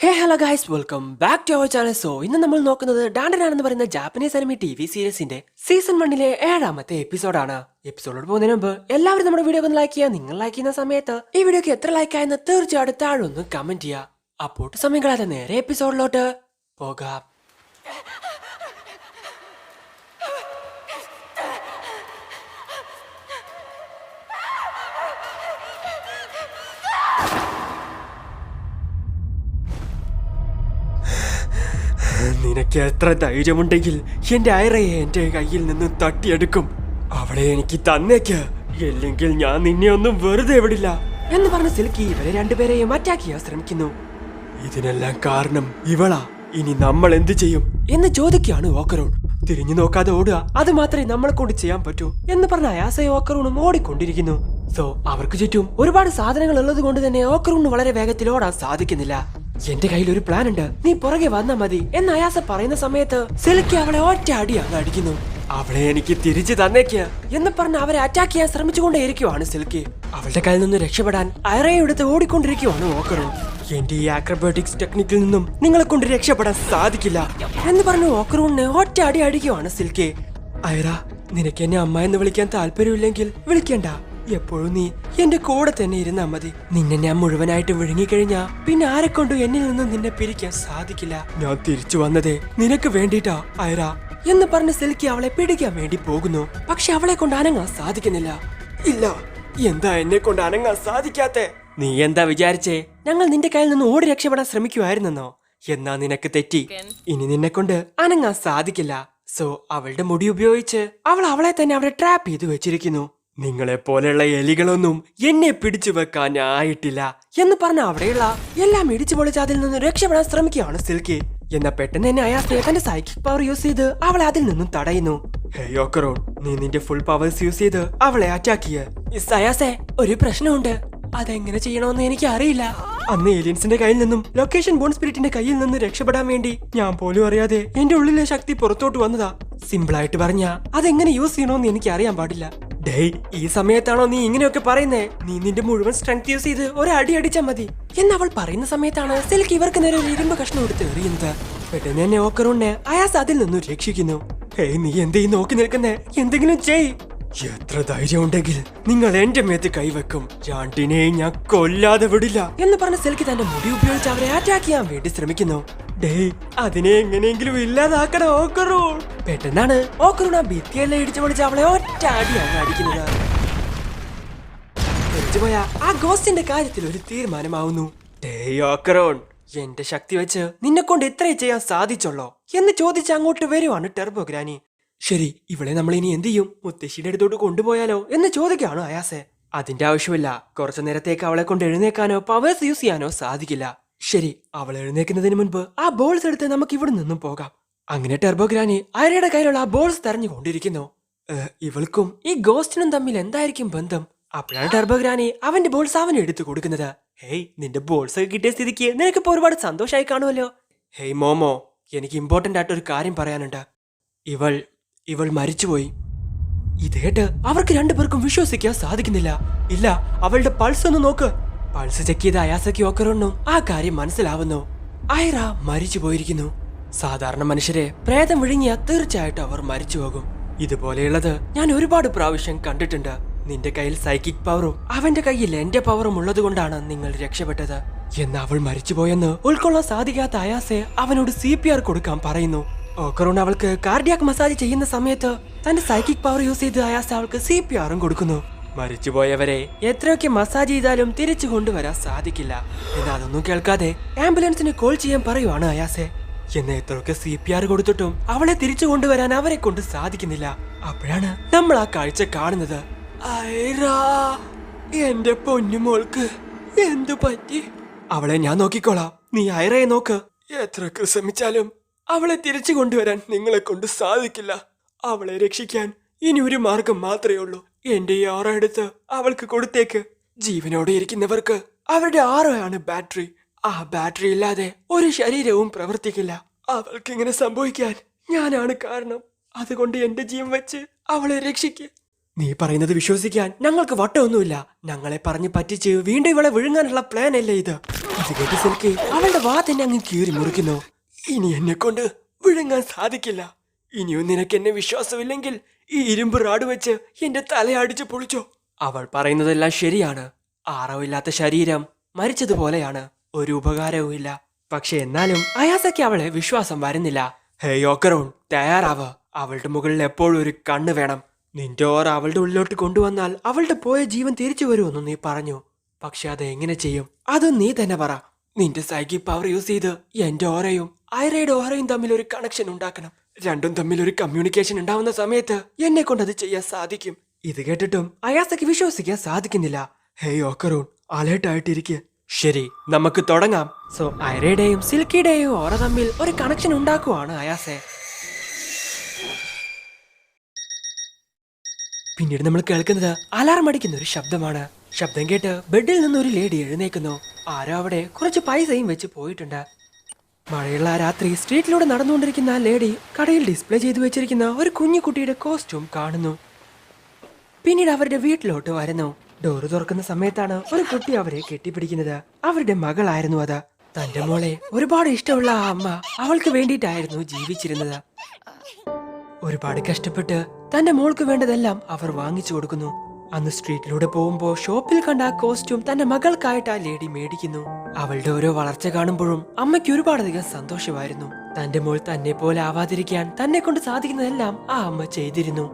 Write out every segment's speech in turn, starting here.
Hello guys, welcome back to our channel. So ഇന്ന് നമ്മൾ നോക്കുന്നത് ഡാൻഡനാൻ എന്ന് പറയുന്ന ജാപ്പനീസ് അനിമി TV സീരീസിന്റെ സീസൺ 1 7ാമത്തെ എപ്പിസോഡാണ്. എപ്പിസോഡിൽ പോകുന്നതിന് മുമ്പ് എല്ലാവരും നമ്മുടെ വീഡിയോ ഒന്ന് ലൈക്ക് ചെയ്യുക. നിങ്ങൾ ലൈക്ക് ചെയ്യുന്ന സമയത്ത് ഈ വീഡിയോക്ക് എത്ര ലൈക്ക് ആയെന്ന് തീർച്ചയായിട്ടും താഴെ ഒന്ന് കമന്റ് ചെയ്യുക. അപ്പോൾ സമയം കളയാതെ നേരെ എപ്പിസോഡിലോട്ട് പോകാം. നിനക്ക് എത്ര ധൈര്യമുണ്ടെങ്കിൽ എന്റെ ഐറയെ എന്റെ കയ്യിൽ നിന്ന് തട്ടിയെടുക്കും. അവളെ എനിക്ക് തന്നേക്ക്, ഇല്ലെങ്കിൽ ഞാൻ നിന്നെ ഒന്നും വെറുതെ വിടില്ല എന്ന് പറഞ്ഞ സിൽക്കി ഇവരെ രണ്ടുപേരെയും അറ്റാക്ക് ചെയ്യാൻ ശ്രമിക്കുന്നു. ഇതിനെല്ലാം കാരണം ഇവളാ. ഇനി നമ്മൾ എന്ത് ചെയ്യും എന്ന് ചോദിക്കുകയാണ് ഓക്കറൂൺ. തിരിഞ്ഞു നോക്കാതെ ഓടുക, അത് മാത്രമേ നമ്മളെ കൊണ്ട് ചെയ്യാൻ പറ്റൂ എന്ന് പറഞ്ഞ അയാസയും ഓക്കറൂണും ഓടിക്കൊണ്ടിരിക്കുന്നു. സോ അവർക്ക് ചുറ്റും ഒരുപാട് സാധനങ്ങൾ ഉള്ളത് കൊണ്ട് തന്നെ ഓക്കറൂണിന് വളരെ വേഗത്തിൽ ഓടാൻ സാധിക്കുന്നില്ല. എന്റെ കയ്യിൽ ഒരു പ്ലാൻ ഉണ്ട്, നീ പുറകെ വന്നാ മതി എന്ന് അയാസ പറയുന്ന സമയത്ത് സിൽക്കി അവളെ ഒറ്റ അടി അങ്ങ് അടിക്കുന്നു. അവളെ എനിക്ക് തിരിച്ചു തന്നേക്ക് എന്ന് പറഞ്ഞ് അവരെ അറ്റാക്ക് ചെയ്യാൻ ശ്രമിച്ചുകൊണ്ടേയിരിക്കുവാണ് സിൽക്കി. അവളുടെ കയ്യിൽ നിന്ന് രക്ഷപ്പെടാൻ ഐറയെ എടുത്ത് ഓടിക്കൊണ്ടിരിക്കുവാണ് ഓക്കറൂൺ. എന്റെ ഈ ആക്രോബാറ്റിക്സ് ടെക്നിക്കിൽ നിന്നും നിങ്ങളെ കൊണ്ട് രക്ഷപ്പെടാൻ സാധിക്കില്ല എന്ന് പറഞ്ഞു ഓക്കറൂണിനെ ഒറ്റ അടി അടിക്കുവാണ് സിൽക്കി. ഐറ, നിനക്ക് എന്നെ അമ്മ എന്ന് വിളിക്കാൻ താല്പര്യമില്ലെങ്കിൽ വിളിക്കണ്ട. എപ്പോഴും നീ എന്റെ കൂടെ തന്നെ ഇരുന്നാ മതി. നിന്നെ ഞാൻ മുഴുവനായിട്ട് വിഴുങ്ങിക്കഴിഞ്ഞാ പിന്നെ ആരെക്കൊണ്ടും എന്നിൽ നിന്നും നിന്നെ പിരിക്കാൻ സാധിക്കില്ല. ഞാൻ തിരിച്ചു വന്നതേ നിനക്ക് വേണ്ടിട്ടാ ഐറ എന്ന് പറഞ്ഞ് സിൽക്കി അവളെ പിടിക്കാൻ വേണ്ടി പോകുന്നു. പക്ഷെ അവളെ കൊണ്ട് അനങ്ങാൻ സാധിക്കുന്നില്ല. ഇല്ല, എന്താ എന്നെ കൊണ്ട് അനങ്ങാൻ സാധിക്കാത്തെ? നീ എന്താ വിചാരിച്ചേ ഞങ്ങൾ നിന്റെ കയ്യിൽ നിന്ന് ഓടി രക്ഷപ്പെടാൻ ശ്രമിക്കുമായിരുന്നെന്നോ? എന്നാ നിനക്ക് തെറ്റി. ഇനി നിന്നെ കൊണ്ട് അനങ്ങാൻ സാധിക്കില്ല. സോ അവളുടെ മുടി ഉപയോഗിച്ച് അവളെ തന്നെ അവിടെ ട്രാപ്പ് ചെയ്ത് വെച്ചിരിക്കുന്നു. നിങ്ങളെ പോലെയുള്ള എലികളൊന്നും എന്നെ പിടിച്ചു വെക്കാനായിട്ടില്ല എന്ന് പറഞ്ഞ അവിടെയുള്ള എല്ലാം ഇടിച്ചു പൊളിച്ച് അതിൽ നിന്ന് രക്ഷപ്പെടാൻ ശ്രമിക്കുകയാണ് സിൽക്കി. എന്നാ പെട്ടെന്ന് തന്നെ അയാസെ തന്റെ സൈക്കിക് പവർ യൂസ് ചെയ്ത് അവളെ അതിൽ നിന്നും തടയുന്നു. ഹേയ് ഓക്കറൂൺ, നീ നിന്റെ ഫുൾ പവേഴ്സ് യൂസ് ചെയ്ത് അവളെ അറ്റാക്ക് ചെയ്യ്. അയാസെ, ഒരു പ്രശ്നമുണ്ട്, അതെങ്ങനെ ചെയ്യണമെന്ന് എനിക്ക് അറിയില്ല. അന്ന് ഏലിയൻസിന്റെ കയ്യിൽ നിന്നും ലൊക്കേഷൻ ബോൺ സ്പിരിറ്റിന്റെ കയ്യിൽ നിന്ന് രക്ഷപ്പെടാൻ വേണ്ടി ഞാൻ പോലും അറിയാതെ എന്റെ ഉള്ളിലെ ശക്തി പുറത്തോട്ട് വന്നതാ. സിമ്പിൾ ആയിട്ട് പറഞ്ഞാ അതെങ്ങനെ യൂസ് ചെയ്യണോന്ന് എനിക്ക് അറിയാൻ പാടില്ല. ഡേയ്, ഈ സമയത്താണോ നീ ഇങ്ങനെയൊക്കെ പറയുന്നേ? നീ നിന്റെ മുഴുവൻ സ്ട്രെങ്ത് യൂസ് ചെയ്ത് ഒരടി അടിച്ചാ മതി എന്നവൾ പറയുന്ന സമയത്താണ് സിൽക്ക് ഇവർക്ക് നേരെ ഒരു ഇരുമ്പ് കഷ്ണം എടുത്ത് എറിയുന്നത്. പെട്ടെന്ന് തന്നെ ഓക്കറൂണിനെ അയാസ് അതിൽ നിന്നും രക്ഷിക്കുന്നു. ഹേയ്, നീ എന്തേ നോക്കി നിൽക്കുന്നേ? എന്തെങ്കിലും ചെയ്. എത്ര ധൈര്യം ഉണ്ടെങ്കിൽ നിങ്ങൾ എന്റെ മേത്ത് കൈവെക്കും. രണ്ടിനെ ഞാൻ കൊല്ലാതെ വിടില്ല എന്ന് പറഞ്ഞ സിൽക്കി തന്റെ മുടി ഉപയോഗിച്ച് അവരെ അറ്റാക്ക് ചെയ്യാൻ വേണ്ടി ശ്രമിക്കുന്നു. ഡേയ്, അതിനെ എങ്ങനെയെങ്കിലും ഇല്ലാതാക്കണം ഓക്കറൂൺ. പെട്ടെന്നാണ് ഓക്കറൂൺ ആ ഭിത്തിയെല്ലാം ഇടിച്ചു പൊളിച്ച് അവളെ ഒറ്റ അടിയാണ് അടിക്കുന്നത്. മരിച്ചുപോയ ആ ഗോസ്റ്റിന്റെ കാര്യത്തിൽ ഒരു തീരുമാനമാവുന്നു. ഡേയ് ഓക്കറൂൺ, എന്റെ ശക്തി വെച്ച് നിന്നെ കൊണ്ട് ഇത്രേ ചെയ്യാൻ സാധിച്ചുള്ളോ എന്ന് ചോദിച്ച് അങ്ങോട്ട് വരുവാണ് ടെർബോ ഗ്രാനി. ശരി, ഇവളെ നമ്മൾ ഇനി എന്ത് ചെയ്യും? മുത്തശ്ശിയുടെ അടുത്തോട്ട് കൊണ്ടുപോയാലോ എന്ന് ചോദിക്കുകയാണ് അയാസെ. അതിന്റെ ആവശ്യമില്ല. കുറച്ചു നേരത്തേക്ക് അവളെ കൊണ്ട് എഴുന്നേക്കാനോ പവേഴ്സ് യൂസ് ചെയ്യാനോ സാധിക്കില്ല. ശരി, അവൾ എഴുന്നേക്കുന്നതിന് മുൻപ് ആ ബോൾസ് എടുത്ത് നമുക്ക് ഇവിടെ നിന്നും പോകാം. അങ്ങനെ ടെർബോ ഗ്രാനി ഐറയുടെ കയ്യിലുള്ള ആ ബോൾസ് തെരഞ്ഞുകൊണ്ടിരിക്കുന്നു. ഇവൾക്കും ഈ ഗോസ്റ്റിനും തമ്മിൽ എന്തായിരിക്കും ബന്ധം? അപ്പോഴാണ് ടെർബോ ഗ്രാനി അവന്റെ ബോൾസ് അവന് എടുത്തു കൊടുക്കുന്നത്. ഹേയ്, നിന്റെ ബോൾസ് ഒക്കെ കിട്ടിയ സ്ഥിതിക്ക് നിനക്കിപ്പോ ഒരുപാട് സന്തോഷമായി കാണുമല്ലോ. ഹേയ് മോമോ, എനിക്ക് ഇമ്പോർട്ടന്റ് ആയിട്ടൊരു കാര്യം പറയാനുണ്ട്. ഇവൾ മരിച്ചുപോയി. ഇത് കേട്ട് അവർക്ക് രണ്ടുപേർക്കും വിശ്വസിക്കാൻ സാധിക്കുന്നില്ല. ഇല്ല, അവളുടെ പൾസ് ഒന്ന് നോക്ക്. പൾസ് ചെക്ക് ചെയ്ത അയാസയ്ക്ക് ഓക്കറൂണിനും ആ കാര്യം മനസ്സിലാവുന്നു. ഐറ മരിച്ചു പോയിരിക്കുന്നു. സാധാരണ മനുഷ്യരെ പ്രേതം വിഴുങ്ങിയ തീർച്ചയായിട്ടും അവർ മരിച്ചു പോകും. ഇതുപോലെയുള്ളത് ഞാൻ ഒരുപാട് പ്രാവശ്യം കണ്ടിട്ടുണ്ട്. നിന്റെ കയ്യിൽ സൈക്കിക് പവറും അവന്റെ കയ്യിൽ എന്റെ പവറും ഉള്ളത് കൊണ്ടാണ് നിങ്ങൾ രക്ഷപ്പെട്ടത്. എന്ന് അവൾ മരിച്ചുപോയെന്ന് ഉൾക്കൊള്ളാൻ സാധിക്കാത്ത അയാസെ അവനോട് CPR കൊടുക്കാൻ പറയുന്നു. ഓക്കറൂൺ അവൾക്ക് കാർഡിയാക് മസാജ് ചെയ്യുന്ന സമയത്ത് തന്റെ സൈക്കിക് പവർ യൂസ് ചെയ്ത് അയാസ് അവൾക്ക് CPRഉം കൊടുക്കുന്നു. മരിച്ചുപോയവരെ എത്രയൊക്കെ മസാജ് ചെയ്താലും തിരിച്ചു കൊണ്ടുവരാൻ സാധിക്കില്ല. എന്നാൽ അതൊന്നും കേൾക്കാതെ ആംബുലൻസിന് കോൾ ചെയ്യാൻ പറയുവാണ് അയാസെ. എന്ന് എത്രയൊക്കെ CPR കൊടുത്തിട്ടും അവളെ തിരിച്ചു കൊണ്ടുവരാൻ അവരെ കൊണ്ട് സാധിക്കുന്നില്ല. അപ്പോഴാണ് നമ്മൾ ആ കാഴ്ച കാണുന്നത്. ഐറ, എന്റെ പൊന്നുമോൾക്ക് എന്തു പറ്റി? അവളെ ഞാൻ നോക്കിക്കോളാം, നീ ഐറയെ നോക്ക്. എത്രയൊക്കെ ശ്രമിച്ചാലും അവളെ തിരിച്ചു കൊണ്ടുവരാൻ നിങ്ങളെ കൊണ്ട് സാധിക്കില്ല. അവളെ രക്ഷിക്കാൻ ഇനി ഒരു മാർഗം മാത്രമേ ഉള്ളൂ. എന്റെ ഈ ആറ എടുത്ത് അവൾക്ക് കൊടുത്തേക്ക്. ജീവനോടെ ഇരിക്കുന്നവർക്ക് അവരുടെ ആറയാണ് ബാറ്ററി. ആ ബാറ്ററി ഇല്ലാതെ ഒരു ശരീരവും പ്രവർത്തിക്കില്ല. അവൾക്ക് ഇങ്ങനെ സംഭവിക്കാൻ ഞാനാണ് കാരണം. അതുകൊണ്ട് എന്റെ ജീവൻ വെച്ച് അവളെ രക്ഷിക്ക്. നീ പറയുന്നത് വിശ്വസിക്കാൻ ഞങ്ങൾക്ക് വട്ടമൊന്നുമില്ല. ഞങ്ങളെ പറഞ്ഞു പറ്റിച്ച് വീണ്ടും ഇവളെ വിഴുങ്ങാനുള്ള പ്ലാൻ അല്ലേ ഇത്? ഇത് കേട്ട് സിൽക്കി അവളുടെ വാ തന്നെ അങ്ങ് കീറി മുറിക്കുന്നു. ഇനി എന്നെ കൊണ്ട് വിഴുങ്ങാൻ സാധിക്കില്ല. ഇനിയും നിനക്ക് എന്നെ വിശ്വാസമില്ലെങ്കിൽ ഈ ഇരുമ്പ് റാഡ് വെച്ച് എന്റെ തലയടിച്ച് പൊളിച്ചോ. അവൾ പറയുന്നതെല്ലാം ശരിയാണ്. ആറവില്ലാത്ത ശരീരം മരിച്ചതുപോലെയാണ്, ഒരു ഉപകാരവും ഇല്ല. പക്ഷെ എന്നാലും അയാസയ്ക്ക് അവളെ വിശ്വാസം വരുന്നില്ല. ഹേയ് ഓക്കറോൺ, തയ്യാറാവ്. അവളുടെ മുകളിൽ എപ്പോഴും ഒരു കണ്ണ് വേണം. നിന്റെ ഓറ അവളുടെ ഉള്ളിലോട്ട് കൊണ്ടുവന്നാൽ അവളുടെ പോയ ജീവൻ തിരിച്ചു വരുമെന്ന് നീ പറഞ്ഞു. പക്ഷെ അത് എങ്ങനെ ചെയ്യും? അത് നീ തന്നെ പറ. നിന്റെ സൈക്കിക് പവർ യൂസ് ചെയ്ത് എന്റെ ഓറയും ഐറയുടെ ഓറയും തമ്മിൽ ഒരു കണക്ഷൻ ഉണ്ടാക്കണം. രണ്ടും തമ്മിൽ ഒരു കമ്മ്യൂണിക്കേഷൻ ഉണ്ടാവുന്ന സമയത്ത് എന്നെ കൊണ്ട് അത് ചെയ്യാൻ സാധിക്കും. ഇത് കേട്ടിട്ടും അയാസയ്ക്ക് വിശ്വസിക്കാൻ സാധിക്കുന്നില്ല. ഹേയ് ഓക്കറോൺ, അലേർട്ടായിട്ടിരിക്കുക. ശരി, നമുക്ക് തുടങ്ങാം. സോ ഐറയുടെയും സിൽക്കിയുടെയും ഓറ തമ്മിൽ ഒരു കണക്ഷൻ ഉണ്ടാക്കുവാണ് അയാസെ. പിന്നീട് നമ്മൾ കേൾക്കുന്നത് അലാറം അടിക്കുന്ന ഒരു ശബ്ദമാണ്. ശബ്ദം കേട്ട് ബെഡിൽ നിന്ന് ഒരു ലേഡി എഴുന്നേക്കുന്നു. ആരോ അവിടെ കുറച്ച് പൈസയും വെച്ച് പോയിട്ടുണ്ട്. മഴയുള്ള രാത്രി സ്ട്രീറ്റിലൂടെ നടന്നുകൊണ്ടിരിക്കുന്ന ആ ലേഡി കടയിൽ ഡിസ്പ്ലേ ചെയ്തു വെച്ചിരിക്കുന്ന ഒരു കുഞ്ഞുകുട്ടിയുടെ കോസ്റ്റ്യൂം കാണുന്നു. പിന്നീട് അവരുടെ വീട്ടിലോട്ട് വരുന്നു. ഡോറ് തുറക്കുന്ന സമയത്താണ് ഒരു കുട്ടി അവരെ കെട്ടിപ്പിടിക്കുന്നത്. അവരുടെ മകളായിരുന്നു അത്. തന്റെ മോളെ ഒരുപാട് ഇഷ്ടമുള്ള ആ അമ്മ അവൾക്ക് വേണ്ടിയിട്ടായിരുന്നു ജീവിച്ചിരുന്നത്. ഒരുപാട് കഷ്ടപ്പെട്ട് തന്റെ മോൾക്ക് വേണ്ടതെല്ലാം അവർ വാങ്ങിച്ചു കൊടുക്കുന്നു. അന്ന് സ്ട്രീറ്റിലൂടെ പോകുമ്പോ ഷോപ്പിൽ കണ്ട ആ കോസ്റ്റ്യൂം തന്റെ മകൾക്കായിട്ട് ആ ലേഡി മേടിക്കുന്നു. അവളുടെ ഓരോ വളർച്ച കാണുമ്പോഴും അമ്മയ്ക്ക് ഒരുപാടധികം സന്തോഷമായിരുന്നു. തന്റെ മോൾ തന്നെ പോലെ ആവാതിരിക്കാൻ തന്നെ കൊണ്ട് സാധിക്കുന്നതെല്ലാം ആ അമ്മ ചെയ്തിരുന്നു.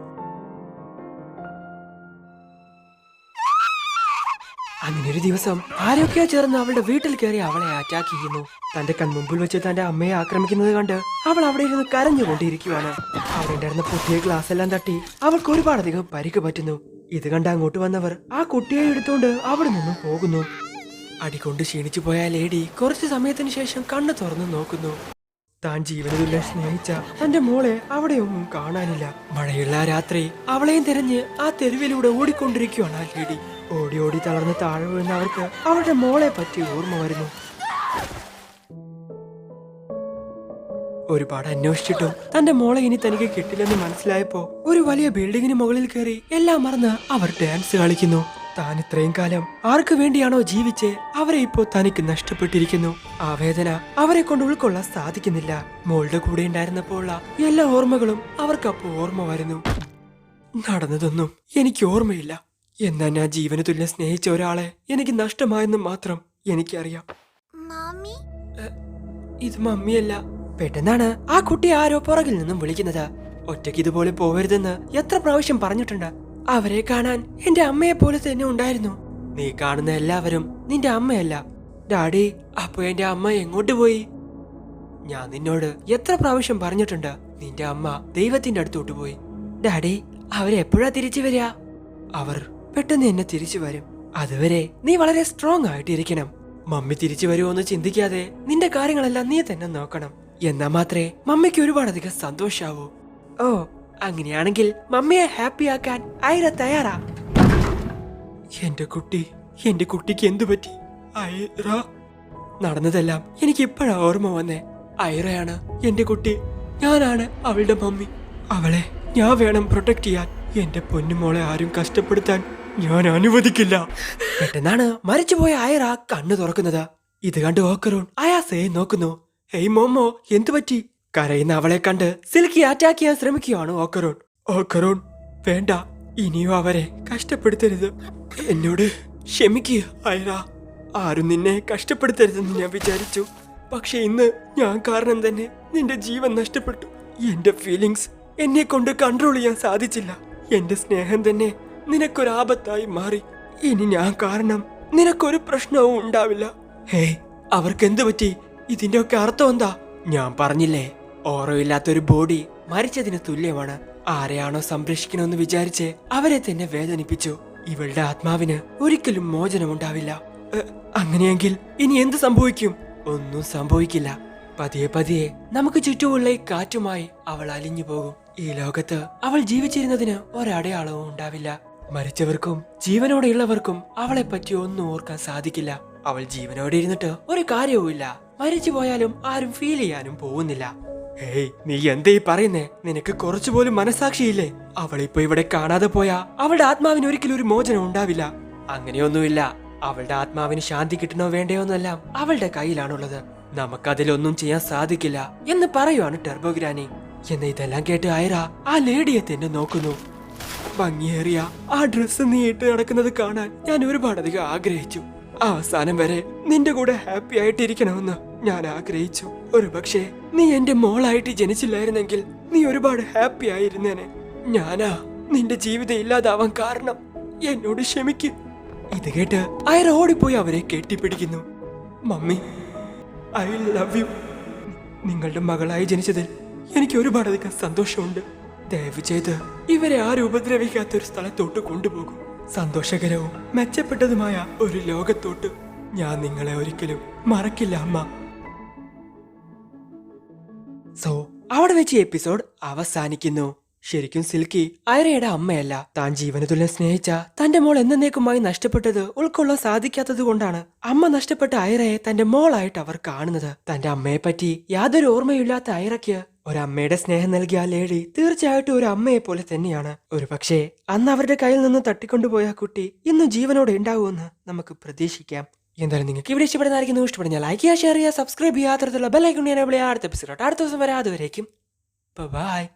അങ്ങനെ ഒരു ദിവസം ആരൊക്കെയോ ചേർന്ന് അവളുടെ വീട്ടിൽ കയറി അവളെ അറ്റാക്ക് ചെയ്യുന്നു. തന്റെ കൺമുമ്പിൽ വെച്ച് തന്റെ അമ്മയെ ആക്രമിക്കുന്നത് കണ്ട് അവൾ അവിടെ ഇരുന്ന് കരഞ്ഞുകൊണ്ടിരിക്കുവാണ്. അവിടെ ഉണ്ടായിരുന്ന പൊട്ടിയ ഗ്ലാസ് എല്ലാം തട്ടി അവൾക്ക് ഒരുപാടധികം പരിക്ക് പറ്റുന്നു. ഇത് കണ്ട് അങ്ങോട്ട് വന്നവർ ആ കുട്ടിയെ എടുത്തുകൊണ്ട് അവിടെ നിന്നും പോകുന്നു. അടികൊണ്ട് ക്ഷീണിച്ചു പോയ ലേഡി കുറച്ചു സമയത്തിന് ശേഷം കണ്ണു തുറന്നു നോക്കുന്നു. താൻ ജീവനതുല്യം സ്നേഹിച്ച തന്റെ മോളെ അവിടെയൊന്നും കാണാനില്ല. മഴയുള്ള രാത്രി അവളെയും തിരഞ്ഞ് ആ തെരുവിലൂടെ ഓടിക്കൊണ്ടിരിക്കുകയാണ് ആ ലേഡി. ഓടി ഓടി തളർന്ന് താഴെ വീഴുന്ന അവർക്ക് അവരുടെ മോളെ പറ്റി ഓർമ്മ വരുന്നു. ഒരുപാട് അന്വേഷിച്ചിട്ടും തന്റെ മോളെ ഇനി തനിക്ക് കിട്ടില്ലെന്ന് മനസ്സിലായപ്പോ ഒരു വലിയ ബിൽഡിങ്ങിന് മുകളിൽ കയറി എല്ലാം മറന്ന് അവർ ഡാൻസ് കളിക്കുന്നു. താൻ ഇത്രയും കാലം ആർക്ക് വേണ്ടിയാണോ ജീവിച്ചേ അവരെ ഇപ്പോ തനിക്ക് നഷ്ടപ്പെട്ടിരിക്കുന്നു. ആ വേദന അവരെ കൊണ്ട് ഉൾക്കൊള്ളാൻ സാധിക്കുന്നില്ല. മോളുടെ കൂടെ ഉണ്ടായിരുന്നപ്പോൾ ഉള്ള എല്ലാ ഓർമ്മകളും അവർക്കപ്പോ ഓർമ്മ വരുന്നു. നടന്നതൊന്നും എനിക്ക് ഓർമ്മയില്ല. എന്നാ ഞാൻ ജീവന് തുല്യം സ്നേഹിച്ച ഒരാളെ എനിക്ക് നഷ്ടമായെന്ന് മാത്രം എനിക്കറിയാം. ഇത് മമ്മിയല്ല. പെട്ടെന്നാണ് ആ കുട്ടി ആരോ പുറകിൽ നിന്നും വിളിക്കുന്നത്. ഒറ്റയ്ക്ക് ഇതുപോലെ പോവരുതെന്ന് എത്ര പ്രാവശ്യം പറഞ്ഞിട്ടുണ്ട്. അവരെ കാണാൻ എന്റെ അമ്മയെ പോലെ തന്നെ ഉണ്ടായിരുന്നു. നീ കാണുന്ന എല്ലാവരും നിന്റെ അമ്മയല്ല. ഡാഡി, അപ്പൊ എന്റെ അമ്മ എങ്ങോട്ട് പോയി? ഞാൻ നിന്നോട് എത്ര പ്രാവശ്യം പറഞ്ഞിട്ടുണ്ട്, നിന്റെ അമ്മ ദൈവത്തിന്റെ അടുത്തോട്ട് പോയി. ഡാഡി, അവരെപ്പോഴാ തിരിച്ചു വരിക? അവർ പെട്ടെന്ന് എന്നെ തിരിച്ചു വരും. അതുവരെ നീ വളരെ സ്ട്രോങ് ആയിട്ടിരിക്കണം. മമ്മി തിരിച്ചു വരുമോന്ന് ചിന്തിക്കാതെ നിന്റെ കാര്യങ്ങളെല്ലാം നീ തന്നെ നോക്കണം. എന്നാ മാത്രമേ മമ്മിക്ക് ഒരുപാടധികം സന്തോഷാവൂ. ഓ, അങ്ങനെയാണെങ്കിൽ മമ്മിയെ ഹാപ്പിയാക്കാൻ ഐറ തയ്യാറാ. എന്റെ കുട്ടിക്ക് എന്തു പറ്റി? ഐറ, നടന്നതെല്ലാം എനിക്ക് ഇപ്പോഴാ ഓർമ്മ വന്നേ. ഐറയാണ് എന്റെ കുട്ടി. ഞാനാണ് അവളുടെ മമ്മി. അവളെ ഞാൻ വേണം പ്രൊട്ടക്ട് ചെയ്യാൻ. എന്റെ പൊന്നുമോളെ ആരും കഷ്ടപ്പെടുത്താൻ ഞാൻ അനുവദിക്കില്ല. പെട്ടെന്നാണ് മരിച്ചുപോയ ഐറ കണ്ണു തുറക്കുന്നത്. ഇത് കണ്ട് ഓക്കറോൺ അയാസയെ നോക്കുന്നു. ഹേയ് മോമോ, എന്തു പറ്റി? കരയുന്ന അവളെ കണ്ട് സിൽക്കി അറ്റാക്ക് ചെയ്യാൻ ശ്രമിക്കുകയാണ് ഓക്കറോൺ. ഓക്കറോൺ, വേണ്ട, ഇനിയും അവരെ കഷ്ടപ്പെടുത്തരുത്. എന്നോട് ക്ഷമിക്കുക ഐറ. ആരും നിന്നെ കഷ്ടപ്പെടുത്തരുതെന്ന് ഞാൻ വിചാരിച്ചു. പക്ഷെ ഇന്ന് ഞാൻ കാരണം തന്നെ നിന്റെ ജീവൻ നഷ്ടപ്പെട്ടു. എന്റെ ഫീലിങ്സ് എന്നെ കൊണ്ട് കൺട്രോൾ ചെയ്യാൻ സാധിച്ചില്ല. എന്റെ സ്നേഹം തന്നെ നിനക്കൊരാപത്തായി മാറി. ഇനി ഞാൻ കാരണം നിനക്കൊരു പ്രശ്നവും ഉണ്ടാവില്ല. ഹേയ്, അവർക്ക് എന്തു പറ്റി? ഇതിന്റെ ഒക്കെ അർത്ഥം എന്താ? ഞാൻ പറഞ്ഞില്ലേ, ഓർമ്മയില്ലാത്തൊരു ബോഡി മരിച്ചതിന് തുല്യമാണ്. ആരെയാണോ സംരക്ഷിക്കണമെന്ന് വിചാരിച്ച് അവരെ തന്നെ വേദനിപ്പിച്ചു. ഇവളുടെ ആത്മാവിന് ഒരിക്കലും മോചനമുണ്ടാവില്ല. അങ്ങനെയെങ്കിൽ ഇനി എന്ത് സംഭവിക്കും? ഒന്നും സംഭവിക്കില്ല. പതിയെ പതിയെ നമുക്ക് ചുറ്റുമുള്ള ഈ കാറ്റുമായി അവൾ അലിഞ്ഞു പോകും. ഈ ലോകത്ത് അവൾ ജീവിച്ചിരുന്നതിന് ഒരടയാളവും ഉണ്ടാവില്ല. മരിച്ചവർക്കും ജീവനോടെയുള്ളവർക്കും അവളെ പറ്റി ഒന്നും ഓർക്കാൻ സാധിക്കില്ല. അവൾ ജീവനോടെ ഇരുന്നിട്ട് ഒരു കാര്യവുമില്ല. മരിച്ചു പോയാലും ആരും ഫീൽ ചെയ്യാനും പോകുന്നില്ല. ഹേയ്, നീ എന്തേ പറയുന്നേ? നിനക്ക് കുറച്ചുപോലും മനസാക്ഷിയില്ലേ? അവളിപ്പോ ഇവിടെ കാണാതെ പോയാ അവളുടെ ആത്മാവിന് ഒരിക്കലും ഒരു മോചനം ഉണ്ടാവില്ല. അങ്ങനെയൊന്നുമില്ല. അവളുടെ ആത്മാവിന് ശാന്തി കിട്ടണോ വേണ്ടയോ എന്നെല്ലാം അവളുടെ കയ്യിലാണുള്ളത്. നമുക്കതിലൊന്നും ചെയ്യാൻ സാധിക്കില്ല എന്ന് പറയുവാണ് ടർബോ ഗ്രാനി. എന്ന് ഇതെല്ലാം കേട്ട് ഐറ ആ ലേഡിയെ തന്നെ നോക്കുന്നു. ഭംഗിയേറിയ ആ ഡ്രസ്സ് നീ ഇട്ട് നടക്കുന്നത് കാണാൻ ഞാൻ ഒരുപാടധികം ആഗ്രഹിച്ചു. അവസാനം വരെ നിന്റെ കൂടെ ഹാപ്പി ആയിട്ടിരിക്കണമെന്ന് ഞാൻ ആഗ്രഹിച്ചു. ഒരു പക്ഷേ നീ എന്റെ മോളായിട്ട് ജനിച്ചില്ലായിരുന്നെങ്കിൽ നീ ഒരുപാട് ഹാപ്പി ആയിരുന്നേനെ. ഞാനാ നിന്റെ ജീവിതം ഇല്ലാതാവാൻ കാരണം. എന്നോട് ക്ഷമിക്ക്. ഇത് കേട്ട് ഐറ ഓടിപ്പോയി അവരെ കെട്ടിപ്പിടിക്കുന്നു. Mummy, I love you. നിങ്ങളുടെ മകളായി ജനിച്ചതിൽ എനിക്ക് ഒരുപാടധികം സന്തോഷമുണ്ട്. ദയവ് ചെയ്ത് ഇവരെ ആരും ഉപദ്രവിക്കാത്ത ഒരു സ്ഥലത്തോട്ട് കൊണ്ടുപോകും. സന്തോഷകരവും മെച്ചപ്പെട്ടതുമായ ഒരു ലോകത്തോട്ട്. ഞാൻ നിങ്ങളെ ഒരിക്കലും മറക്കില്ല അമ്മ. സോ അവിടെ വെച്ച് എപ്പിസോഡ് അവസാനിക്കുന്നു. ശരിക്കും സിൽക്കി ഐറയുടെ അമ്മയല്ല. താൻ ജീവന തുല്യം സ്നേഹിച്ച തന്റെ മോൾ എന്നേക്കുമായി നഷ്ടപ്പെട്ടത് ഉൾക്കൊള്ളാൻ സാധിക്കാത്തത് കൊണ്ടാണ് അമ്മ നഷ്ടപ്പെട്ട ഐറയെ തന്റെ മോളായിട്ട് അവർ കാണുന്നത്. തന്റെ അമ്മയെ പറ്റി യാതൊരു ഓർമ്മയില്ലാത്ത ഐറയ്ക്ക് ഒരമ്മയുടെ സ്നേഹം നൽകിയ ആ ലേഡി തീർച്ചയായിട്ടും ഒരു അമ്മയെ പോലെ തന്നെയാണ്. ഒരു പക്ഷേ അന്ന് അവരുടെ കയ്യിൽ നിന്ന് തട്ടിക്കൊണ്ടുപോയ കുട്ടി ഇന്ന് ജീവനോടെ ഉണ്ടാവുമെന്ന് നമുക്ക് പ്രതീക്ഷിക്കാം. എന്തായാലും നിങ്ങൾക്ക് ഇവിടെ ഇഷ്ടപ്പെടുന്നതായിരിക്കും. ഇഷ്ടപ്പെടുന്ന ലൈക്ക് ചെയ്യുക, ഷെയർ ചെയ്യുക, സബ്സ്ക്രൈബ് ചെയ്യുക, അത്തരത്തിലുള്ള ബെൽ ഐക്കൺ എനേബിൾ ചെയ്യുക. അടുത്ത എപ്പിസോഡ് അടുത്ത ദിവസം വരെ. അതുവരേക്കും ബൈ.